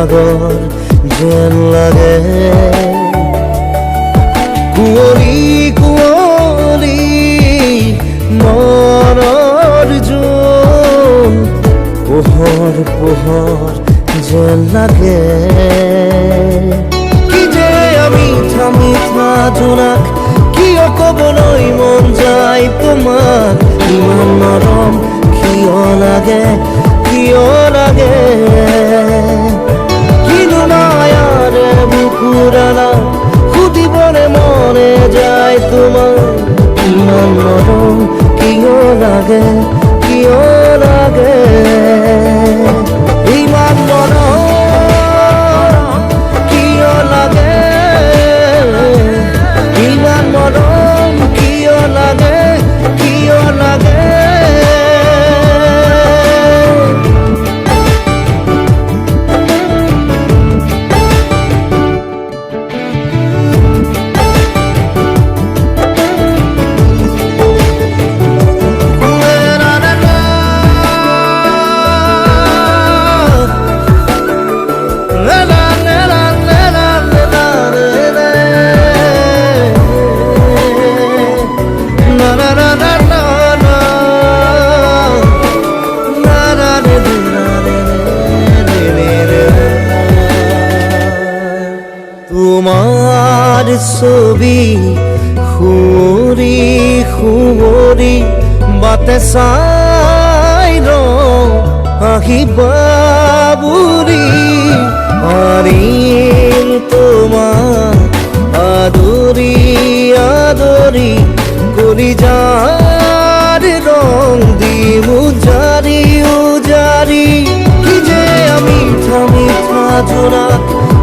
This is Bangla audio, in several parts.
সাগর যেন লাগে। কুঁৱলী কুঁৱলী মনৰ জোন, পোহৰ পোহৰ যেন লাগে। কি যে আমি মিঠা জোনাক কিয় ক'বলৈ মন যায় তোমাক, ইমান মৰম কিয় লাগে কিয় লাগে। কিনো মায়াৰে বুকুৰালা সুধিবলে মনে যায় তোমাক, ইমান মৰম কিয় লাগে কিয় লাগে। ইমান মৰম কিয় লাগে, ইমান মৰম কিয় লাগে কিয় লাগে। তোমার ছবি সুঁৱৰি সুঁৱৰি বাটে চাই আহিবা বুঢ়ী, পাৰিম তোমাক আদৰি আদৰি কলিজাৰ ৰং দি উজাৰি উজাৰি। কি যে আমি মিঠা জোনাক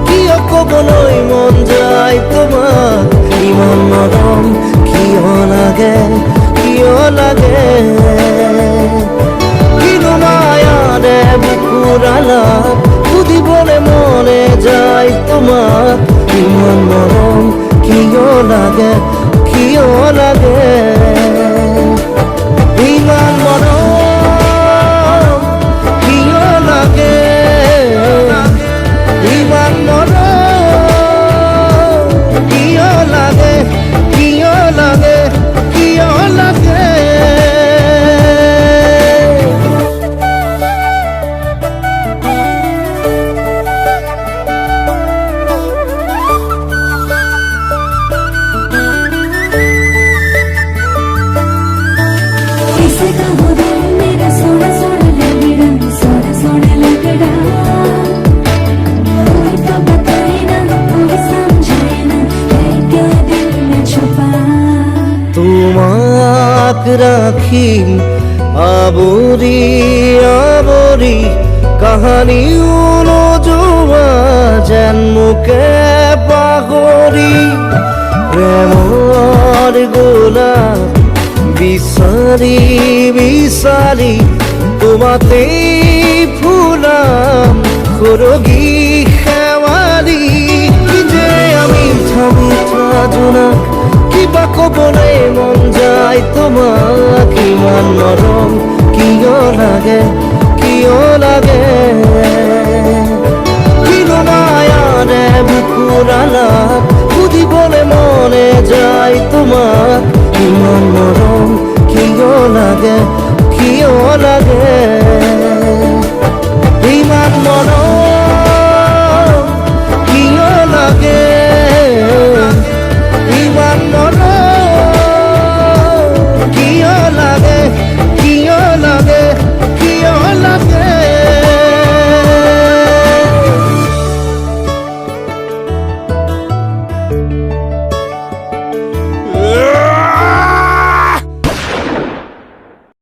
কিয় ক'বলৈ মন যায় তোমাক, ইমান মৰম কিয় লাগে কিয় লাগে। কিনো মায়াৰে বুকুৰালা সুধিবলে মনে যায় তোমাক, ইমান মৰম কিয় লাগে কিয় লাগে। ইমান মৰম কিয় লাগে, ইমান মৰম কিয় লাগে কিয় লাগে কিয় লাগে। তোমাক রাখিম আবৰি আবৰি, কাহানি নোযোৱা যেন মোকে পাহৰি। প্ৰেমৰ গোলাপ বিচাৰি বিচাৰি তোমাতেই ফুলাম সৰগী শেৱালি। কি যে আমি মিঠা জোনাক কিবা ক'বলৈ মন যায় তোমাক, ইমান মৰম কিয় লাগে কিয় লাগে। কিনো মায়াৰে বুকুৰালা সুধিবলে মনে যায় তোমাক, ইমান মৰম কিয় লাগে কিয় লাগে।